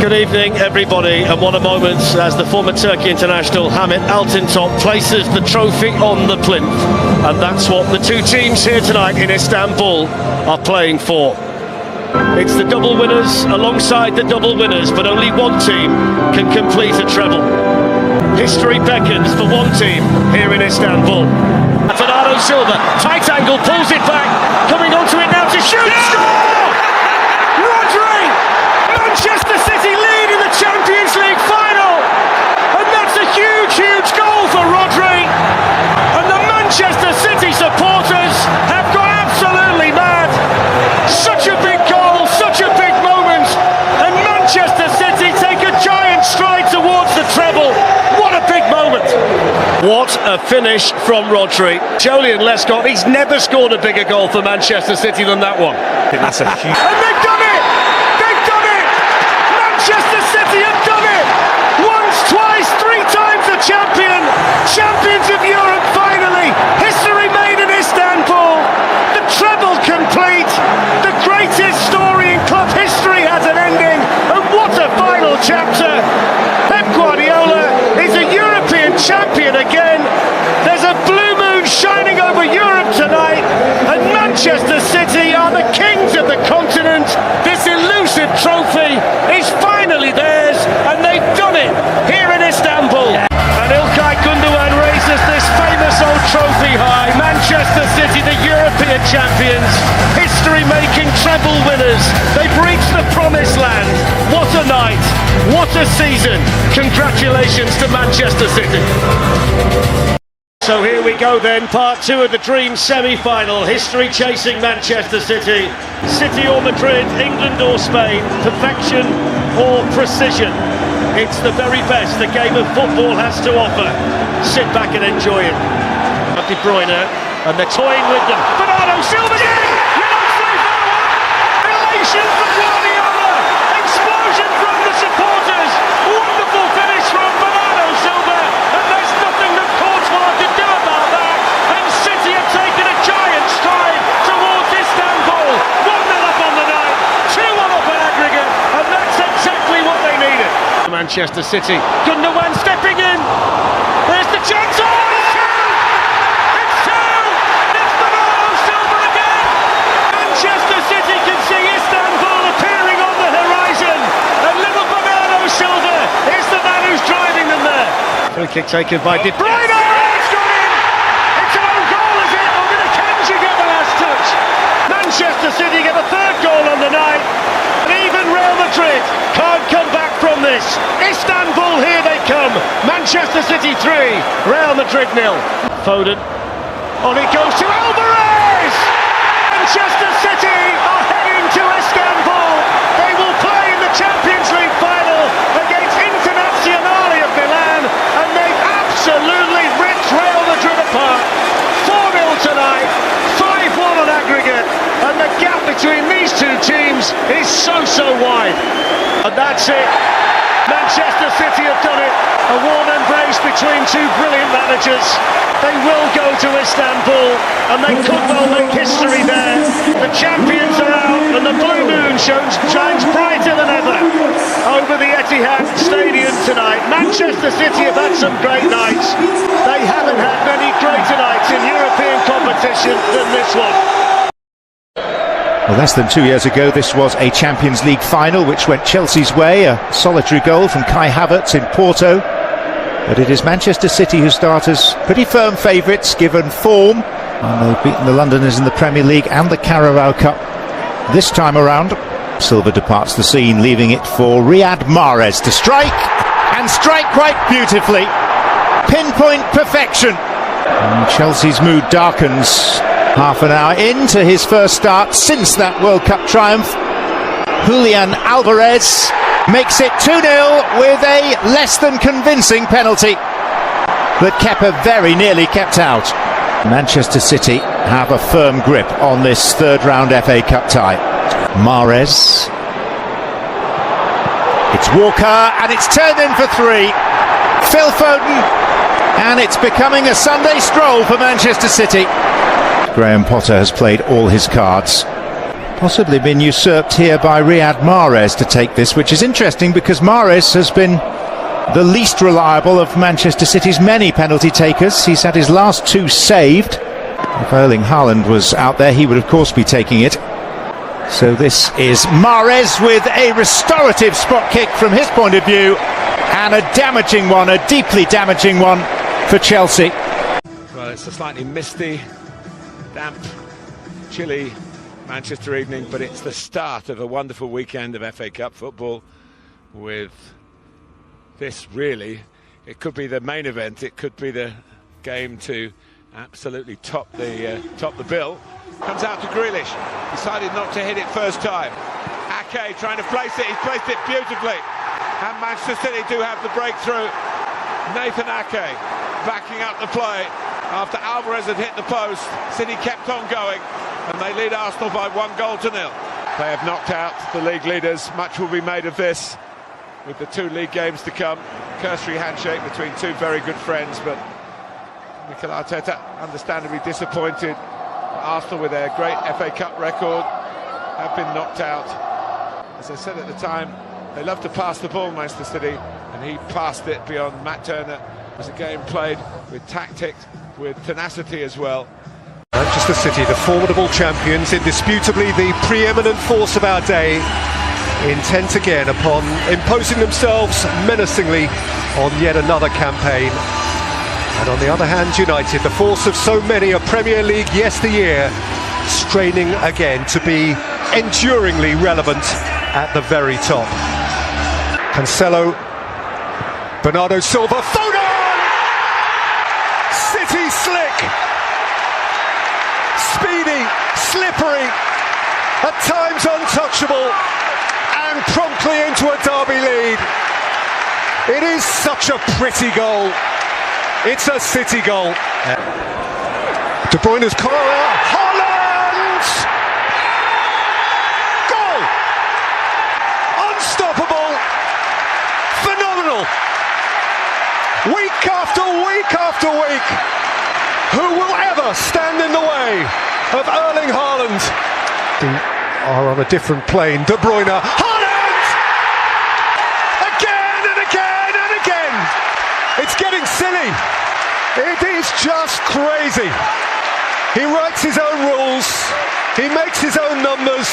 Good evening, everybody, and what a moment as the former Turkey international Hamit Altintop places the trophy on the plinth. And that's what the two teams here tonight in Istanbul are playing for. It's the double winners alongside the double winners, but only one team can complete a treble. History beckons for one team here in Istanbul. Bernardo Silva, tight angle, pulls it back, coming onto it now to shoot. Score! Rodri! Manchester City lead in the Champions League final, and that's a huge, huge goal for Rodri. And the Manchester City supporters have gone absolutely mad. Such a big goal, such a big moment, and Manchester City take a giant stride towards the treble. What a big moment. What a finish from Rodri. Julian Lescott, he's never scored a bigger goal for Manchester City than that one. I think that's a huge... And they've done it! They've done it! Manchester City have done it! Once, twice, three times the champion! Champions of Europe finally! History made in Istanbul! The treble complete! The greatest story in club history has an ending! And what a final chapter! Pep Guardiola is a European champion again! There's a blue moon shining over Europe tonight, and Manchester City are the kings of the continent. This elusive trophy is finally theirs, and they've done it here in Istanbul. And İlkay Gündoğan raises this famous old trophy high. Manchester City, the European champions, history-making treble winners. They've reached the promised land. What a night, what a season. Congratulations to Manchester City. So here we go then, part two of the Dream semi-final. History chasing Manchester City. City or Madrid, England or Spain, perfection or precision. It's the very best the game of football has to offer. Sit back and enjoy it. De Bruyne, and they're toying with them. Bernardo Silva! Elation for Guardiola! Explosion from the supporters! Wonderful finish from Bernardo Silva! And there's nothing that Courtois can do about that! And City have taken a giant stride towards Istanbul! 1-0 up on the night, 2-1 up on aggregate, and that's exactly what they needed. Manchester City, Gündoğan stepping in! There's the chance! Oh, it's two! It's two! It's Bernardo Silva again! Manchester City can see Istanbul appearing on the horizon, and little Bernardo Silva is the man who's driving them there. Free kick taken by De Bruyne. It's gone in. It's an own goal, is it? Or did Akanji get the last touch? Manchester City get a third goal on the night, and even Real Madrid can't come back from this. Istanbul, here they come. Manchester City 3, Real Madrid 0. Foden. On it goes to Alvarez. Manchester City are heading to Istanbul. They will play in the Champions League final against Internazionale of Milan, and they've absolutely ripped Real Madrid apart. 4-0 tonight, 5-1 on aggregate, and the gap between these two teams is so wide. And that's it. Manchester City have done it. A warm embrace between two brilliant managers. They will go to Istanbul, and they could well make history there. The champions are out, and the blue moon shines brighter than ever over the Etihad Stadium tonight. Manchester City have had some great nights. They haven't had many greater nights in European competition than this one. Well, less than 2 years ago, this was a Champions League final which went Chelsea's way, a solitary goal from Kai Havertz in Porto. But it is Manchester City who start as pretty firm favourites given form, and they've beaten the Londoners in the Premier League and the Carabao Cup this time around. Silva departs the scene, leaving it for Riyad Mahrez to strike, and strike quite beautifully. Pinpoint perfection. And Chelsea's mood darkens half an hour into his first start since that World Cup triumph. Julian Alvarez makes it 2-0 with a less than convincing penalty that Kepa very nearly kept out. Manchester City have a firm grip on this third round FA Cup tie. Mahrez. It's Walker, and it's turned in for 3. Phil Foden, and it's becoming a Sunday stroll for Manchester City. Graham Potter has played all his cards. possibly been usurped here by Riyad Mahrez to take this, which is interesting because Mahrez has been the least reliable of Manchester City's many penalty takers. He's had his last two saved. If Erling Haaland was out there, he would of course be taking it. So this is Mahrez with a restorative spot kick from his point of view, and a damaging one, a deeply damaging one for Chelsea. Well, it's a slightly misty, damp, chilly Manchester evening, but it's the start of a wonderful weekend of FA Cup football with this really, it could be the main event, it could be the game to absolutely top the bill. Comes out to Grealish, decided not to hit it first time. Ake trying to place it, he's placed it beautifully. And Manchester City do have the breakthrough. Nathan Ake backing up the play. After Alvarez had hit the post, City kept on going, and they lead Arsenal by 1-0. They have knocked out the league leaders. Much will be made of this, with the 2 league games to come. Cursory handshake between 2 very good friends, but Mikel Arteta understandably disappointed. Arsenal, with their great FA Cup record, have been knocked out. As I said at the time, they love to pass the ball, Manchester City, and he passed it beyond Matt Turner. It was a game played with tactics, with tenacity as well. Manchester City, the formidable champions, indisputably the preeminent force of our day, intent again upon imposing themselves menacingly on yet another campaign. And on the other hand, United, the force of so many a Premier League yesteryear, straining again to be enduringly relevant at the very top. Cancelo, Bernardo Silva, Foden! City slick, speedy, slippery, at times untouchable, and promptly into a derby lead. It is such a pretty goal. It's a City goal. De Bruyne's corner, Haaland! Goal! Unstoppable! Phenomenal! Week after week after week, who will ever stand in the way of Erling Haaland? They are on a different plane. De Bruyne, Haaland! Again and again and again! It's getting silly. It is just crazy. He writes his own rules. He makes his own numbers.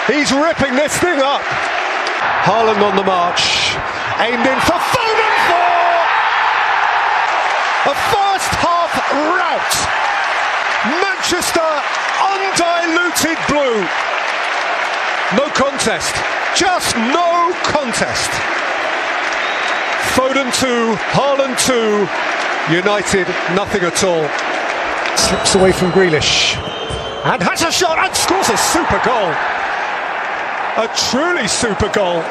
He's ripping this thing up. Haaland on the march. Aimed in for Foden for a first half rout. Manchester undiluted blue. No contest. Just no contest. Foden 2, Haaland 2, United nothing at all. Slips away from Grealish and has a shot and scores a super goal. A truly super goal.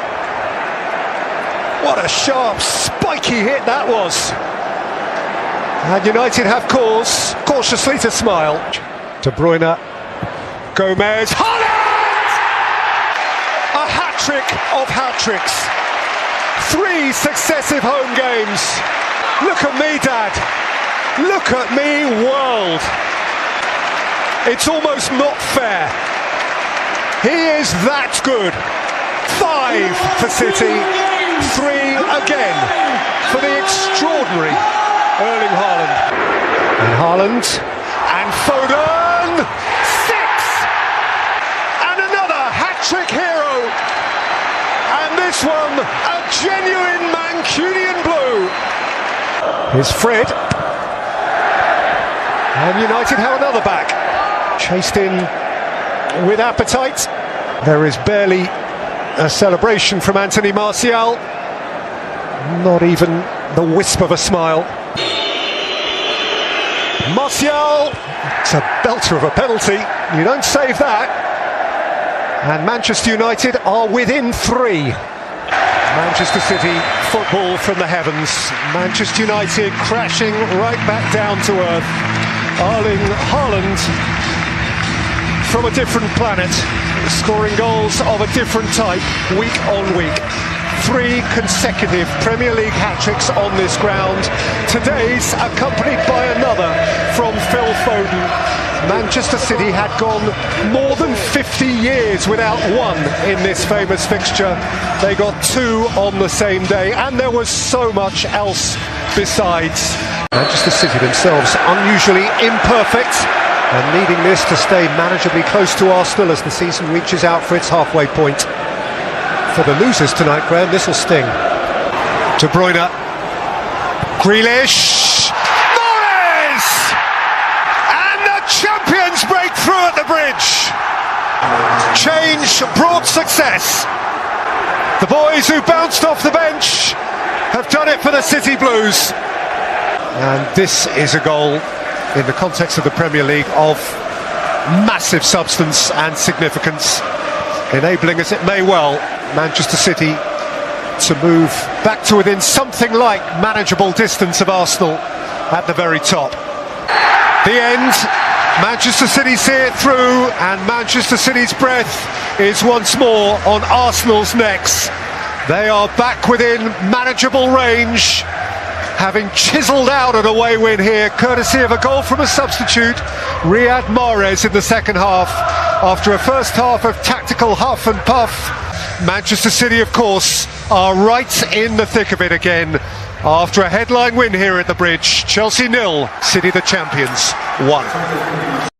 What a sharp, spiky hit that was. And United have cause, cautiously to smile. De Bruyne, Gomez, Haaland! A hat-trick of hat-tricks. 3 successive home games. Look at me, Dad. Look at me, world. It's almost not fair. He is that good. 5 for City. 3 again for the extraordinary Erling Haaland. And Haaland and Foden. 6! And another hat-trick hero. And this one, a genuine Mancunian blue. Here's Fred. And United have another back. Chased in with appetite. There is barely a celebration from Anthony Martial. Not even the wisp of a smile. Martial. It's a belter of a penalty. You don't save that. And Manchester United are within 3. Manchester City, football from the heavens. Manchester United crashing right back down to earth. Erling Haaland from a different planet, scoring goals of a different type week on week. 3 consecutive Premier League hat-tricks on this ground. Today's accompanied by another from Phil Foden. Manchester City had gone more than 50 years without one in this famous fixture. They got two on the same day, and there was so much else besides. Manchester City themselves unusually imperfect and needing this to stay manageably close to Arsenal as the season reaches out for its halfway point. For the losers tonight, Graham, this will sting. De Bruyne, Grealish, Mahrez! And the champions break through at the bridge. Change brought success. The boys who bounced off the bench have done it for the City Blues. And this is a goal in the context of the Premier League of massive substance and significance, enabling, as it may well, Manchester City to move back to within something like manageable distance of Arsenal at the very top. The end. Manchester City see it through, and Manchester City's breath is once more on Arsenal's necks. They are back within manageable range, having chiselled out an away win here, courtesy of a goal from a substitute, Riyad Mahrez, in the second half. After a first half of tactical huff and puff, Manchester City, of course, are right in the thick of it again. After a headline win here at the Bridge, Chelsea 0, City the champions 1.